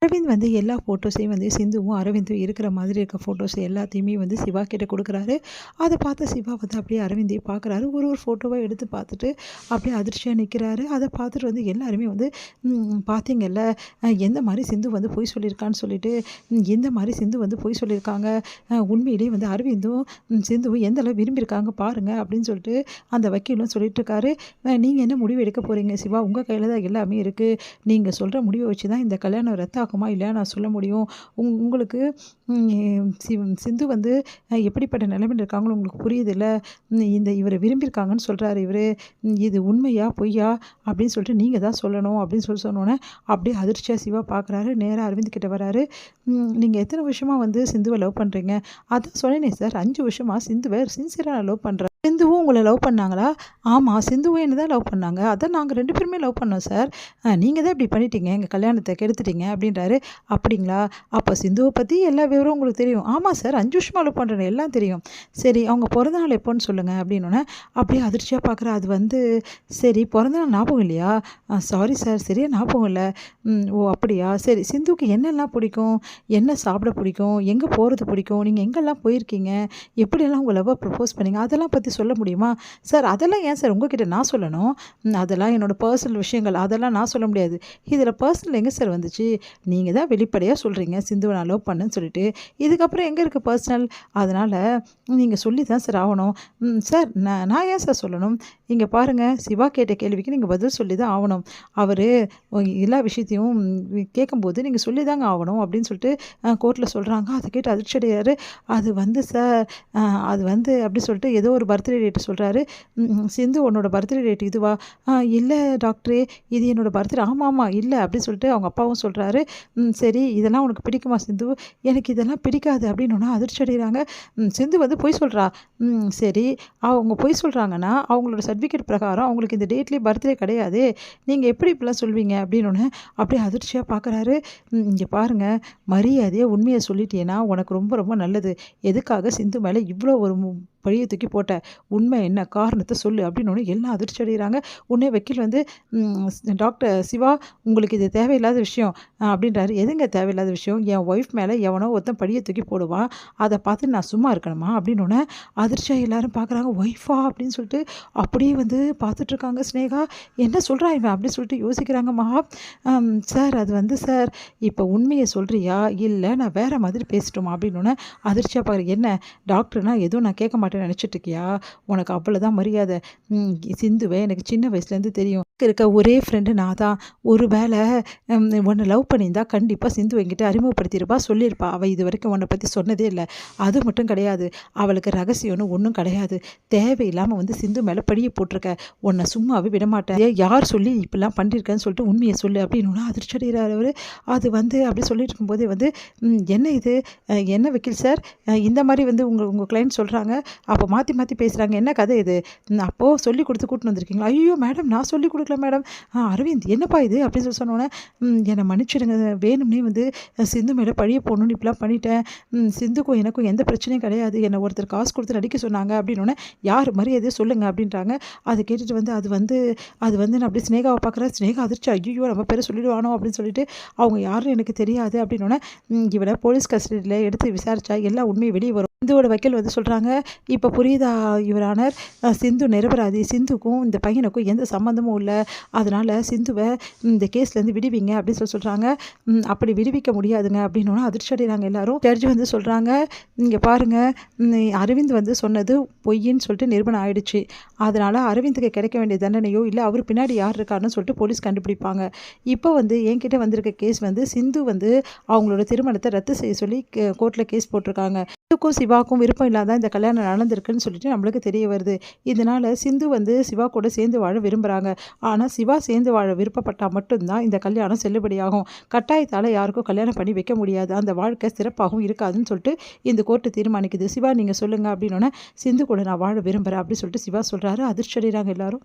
அரவிந்த் வந்து எல்லா ஃபோட்டோஸையும் வந்து சிந்துவும் அரவிந்தும் இருக்கிற மாதிரி இருக்க ஃபோட்டோஸ் எல்லாத்தையுமே வந்து சிவா கிட்ட கொடுக்குறாரு. அதை பார்த்த சிவா வந்து அப்படியே அரவிந்தையும் பார்க்குறாரு. ஒரு ஒரு ஃபோட்டோவாக எடுத்து பார்த்துட்டு அப்படியே அதிர்ச்சியாக நிற்கிறாரு. அதை பார்த்துட்டு வந்து எல்லாருமே வந்து பார்த்தீங்கல்ல, எந்த மாதிரி சிந்து வந்து பொய் சொல்லியிருக்கான்னு சொல்லிட்டு, எந்த மாதிரி சிந்து வந்து பொய் சொல்லியிருக்காங்க, உண்மையிலேயே வந்து அரவிந்தும் சிந்துவும் எந்த அளவு விரும்பியிருக்காங்க பாருங்க அப்படின்னு சொல்லிட்டு அந்த வக்கீலும் சொல்லிட்டு இருக்காரு. நீங்கள் என்ன முடிவு எடுக்க போகிறீங்க சிவா, உங்கள் கையில் தான் எல்லாமே இருக்குது. நீங்கள் சொல்கிற முடிவை வச்சு தான் இந்த கல்யாணம் ரத்தாகுமா இல்லையா நான் சொல்ல முடியும். உங்களுக்கு சிந்து வந்து எப்படிப்பட்ட நிலைமையில் இருக்காங்கன்னு உங்களுக்கு புரியுதுல்ல. இவரை விரும்பியிருக்காங்கன்னு சொல்கிறாரு இவர். இது உண்மையா பொய்யா அப்படின்னு சொல்லிட்டு நீங்கள் தான் சொல்லணும் அப்படின்னு சொன்னோன்னே அப்படியே அதிர்ச்சியாக சிவா பார்க்குறாரு. நேராக அரவிந்த் கிட்ட வராரு. நீங்கள் எத்தனை வருஷமாக வந்து சிந்துவை லவ் பண்ணுறீங்க? அதான் சொன்னேனே சார், 5 வருஷமாக சிந்துவை சின்சியராக நான் லவ் பண்ணுறேன். சிந்துவும் உங்களை லவ் பண்ணாங்களா? ஆமாம், சிந்துவும் என்ன தான் லவ் பண்ணாங்க. அதான் நாங்கள் 2 பேருமே லவ் பண்ணோம் சார். நீங்கள் தான் இப்படி பண்ணிட்டீங்க, எங்கள் கல்யாணத்தை கெடுத்துட்டீங்க அப்படின்றாரு. அப்படிங்களா? அப்போ சிந்துவை பற்றி எல்லா விவரம் உங்களுக்கு தெரியும்? ஆமாம் சார், 5 வருஷமாக லவ் பண்ணுறேன், எல்லாம் தெரியும். சரி, அவங்க பிறந்த நாள் எப்போன்னு சொல்லுங்கள் அப்படின்னோடனே அப்படியே அதிர்ச்சியாக பார்க்குறேன். அது வந்து சரி, பிறந்த நாள் ஞாபகம் இல்லையா? சாரி சார், சரியா ஞாபகம் இல்லை. ஓ அப்படியா, சரி. சிந்துவுக்கு என்னெல்லாம் பிடிக்கும், என்ன சாப்பிட பிடிக்கும், எங்கே போகிறது பிடிக்கும், நீங்கள் எங்கெல்லாம் போயிருக்கீங்க, எப்படியெல்லாம் உங்கள் லவ்வை ப்ரப்போஸ் பண்ணீங்க, அதெல்லாம் பற்றி சொல்ல முடியுமா? சார் அதெல்லாம் ஏன் சார் உங்ககிட்ட நான் சொல்லணும்? அதெல்லாம் என்னோடய பர்சனல் விஷயங்கள், அதெல்லாம் நான் சொல்ல முடியாது. இதில் பர்சனல் எங்கே சார் வந்துச்சு? நீங்கள் தான் வெளிப்படையாக சொல்கிறீங்க சிந்துவை நான் லவ் பண்ணேன்னு சொல்லிட்டு. இதுக்கப்புறம் எங்கே இருக்குது பர்சனல்? அதனால் நீங்கள் சொல்லி தான் சார் ஆகணும். சார் நான் ஏன் சார் சொல்லணும்? இங்கே பாருங்கள், சிவா கேட்ட கேள்விக்கு நீங்கள் பதில் சொல்லி தான் ஆகணும். அவர் எல்லா விஷயத்தையும் கேட்கும்போது நீங்கள் சொல்லி தாங்க ஆகணும் அப்படின்னு சொல்லிட்டு கோர்ட்டில் சொல்கிறாங்க. அதை கேட்டு அதிர்ச்சி அடைகிறாரு. அது வந்து சார், அது வந்து அப்படி சொல்லிட்டு ஏதோ ஒரு பர்த்டே டேட்டு சொல்கிறாரு. சிந்து உன்னோட பர்த்டே டேட் இதுவா? இல்லை டாக்டரே, இது என்னோட பர்த்டே. ஆமாம் இல்லை அப்படின்னு சொல்லிட்டு அவங்க அப்பாவும் சொல்கிறாரு. சரி, இதெல்லாம் உனக்கு பிடிக்குமா சிந்து? எனக்கு இதெல்லாம் பிடிக்காது அப்படின்னு ஒன்று அதிர்ச்சி அடைகிறாங்க. சிந்து வந்து பொய் சொல்கிறா. சரி, அவங்க பொய் சொல்கிறாங்கன்னா அவங்களோட சர்டிஃபிகேட் பிரகாரம் அவங்களுக்கு இந்த டேட்லேயே பர்த்டே கிடையாது, நீங்கள் எப்படி இப்படிலாம் சொல்வீங்க அப்படின்னு ஒன்று அப்படியே அதிர்ச்சியாக பார்க்குறாரு. இங்கே பாருங்கள், மரியாதையாக உண்மையை சொல்லிட்டேன்னா உனக்கு ரொம்ப ரொம்ப நல்லது. எதுக்காக சிந்து மேலே இவ்வளோ ஒரு பழியை தூக்கி போட்ட, உண்மை என்ன காரணத்தை சொல்லு அப்படின்னு எல்லாம் அதிர்ச்சி அடைகிறாங்க. உடனே வக்கீல் வந்து டாக்டர் சிவா, உங்களுக்கு இது தேவையில்லாத விஷயம் அப்படின்றாரு. எதுங்க தேவையில்லாத விஷயம்? என் ஒய்ஃப் மேலே எவனோ ஒருத்தன் பழியை தூக்கி போடுவான், அதை பார்த்து நான் சும்மா இருக்கணுமா அப்படின்னு அதிர்ச்சியாக எல்லாரும் பார்க்குறாங்க. ஒய்ஃபா அப்படின்னு சொல்லிட்டு அப்படியே வந்து பார்த்துட்ருக்காங்க. ஸ்னேகா என்ன சொல்கிறான் இவன் அப்படின்னு சொல்லிட்டு யோசிக்கிறாங்க. மகா, சார் அது வந்து சார், இப்போ உண்மையை சொல்கிறியா இல்லை நான் வேறு மாதிரி பேசிட்டோமா அப்படின்னு அதிர்ச்சியாக பார்க்குறேன். என்ன டாக்டர்னா எதுவும் நான் கேட்க மாட்டேன் நினச்சிட்டு இருக்கியா? உனக்கு அவ்வளோதான் மரியாதை. சிந்துவை எனக்கு சின்ன வயசுலேருந்து தெரியும். இருக்க ஒரே ஃப்ரெண்டு நான் தான். ஒரு வேளை உன்னை லவ் பண்ணியிருந்தா கண்டிப்பாக சிந்து என்கிட்ட அறிமுகப்படுத்தியிருப்பா, சொல்லியிருப்பா. அவள் இது வரைக்கும் உன்னை பற்றி சொன்னதே இல்லை. அது மட்டும் கிடையாது, அவளுக்கு ரகசியம்னு ஒன்றும் கிடையாது. தேவையில்லாமல் வந்து சிந்து மேலே படியை போட்டிருக்க, உன்னை சும்மாவே விடமாட்டேன். யார் சொல்லி இப்படிலாம் பண்ணியிருக்கேன்னு சொல்லிட்டு உண்மையை சொல்லு அப்படின்னு அதிர்ச்சி அடைகிறார் அவர். அது வந்து அப்படி சொல்லிட்டு இருக்கும்போதே வந்து என்ன இது, என்ன வக்கீல் சார் இந்த மாதிரி வந்து உங்கள் கிளைண்ட் சொல்கிறாங்க, அப்போ மாற்றி மாற்றி பேசுகிறாங்க, என்ன கதை இது? அப்போது சொல்லி கொடுத்து கூட்டின்னு வந்திருக்கீங்களா? ஐயோ மேடம், நான் சொல்லி கொடுக்கல மேடம். அரவிந்த் என்னப்பா இது அப்படின்னு சொல்லி சொன்னோன்னே, என்னை மன்னிச்சிடுங்க, வேணும்னே வந்து சிந்து மேலே பழிய போடணும்னு இப்படிலாம் பண்ணிட்டேன். சிந்துக்கும் எனக்கும் எந்த பிரச்சனையும் கிடையாது, என்னை ஒருத்தர் காசு கொடுத்து நடிக்க சொன்னாங்க அப்படின்னோடனே, யார் மரியாதையை சொல்லுங்கள் அப்படின்றாங்க. அதை கேட்டுட்டு வந்து அது வந்து நான் அப்படியே ஸ்னேகாவை பார்க்குறேன். ஸ்னேகா அதிர்ச்சி, ஐயோ நம்ம பேரை சொல்லிடுவானோ அப்படின்னு சொல்லிட்டு, அவங்க யாரும் எனக்கு தெரியாது அப்படின்னோடனே இவனை போலீஸ் கஸ்டடியில் எடுத்து விசாரித்தா எல்லா உண்மையும் வெளியே வரும். சிந்துவோட வக்கீல் வந்து சொல்கிறாங்க, இப்போ புரியுதா யுவரானர், சிந்து நிரபராதி, சிந்துக்கும் இந்த பையனுக்கும் எந்த சம்மந்தமும் இல்லை, அதனால் சிந்துவை இந்த கேஸ்லேருந்து விடுவிங்க அப்படின்னு சொல்கிறாங்க. அப்படி விடுவிக்க முடியாதுங்க அப்படின்னு அதிர்ச்சி அடைகிறாங்க எல்லாரும். ஜட்ஜ் வந்து சொல்கிறாங்க, இங்கே பாருங்கள், அரவிந்த் வந்து சொன்னது பொய்ன்னு சொல்லிட்டு நிரூபணம் ஆயிடுச்சு. அதனால் அரவிந்துக்கு கிடைக்க வேண்டிய தண்டனையோ இல்லை அவர் பின்னாடி யார் இருக்காருன்னு சொல்லிட்டு போலீஸ் கண்டுபிடிப்பாங்க. இப்போ வந்து என்கிட்ட வந்திருக்க கேஸ் வந்து சிந்து வந்து அவங்களோட திருமணத்தை ரத்து செய்ய சொல்லி கோர்ட்டில் கேஸ் போட்டிருக்காங்க. சிந்துக்கும் சிவாக்கும் விருப்பம் இல்லாத இந்த கல்யாணம் நடந்திருக்குன்னு சொல்லிட்டு நம்மளுக்கு தெரிய வருது. இதனால் சிந்து வந்து சிவா கூட சேர்ந்து வாழ விரும்புகிறாங்க. ஆனால் சிவா சேர்ந்து வாழ விருப்பப்பட்டால் மட்டும்தான் இந்த கல்யாணம் செல்லுபடியாகும். கட்டாயத்தால் யாருக்கும் கல்யாணம் பண்ணி வைக்க முடியாது, அந்த வாழ்க்கை சிறப்பாகவும் இருக்காதுன்னு சொல்லிட்டு இந்த கோர்ட்டு தீர்மானிக்குது. சிவா நீங்கள் சொல்லுங்கள் அப்படின்னோடனே, சிந்து கூட நான் வாழ விரும்புகிறேன் அப்படின்னு சொல்லிட்டு சிவா சொல்கிறாரு. அதிர்ச்சி அடைகிறாங்க எல்லாரும்.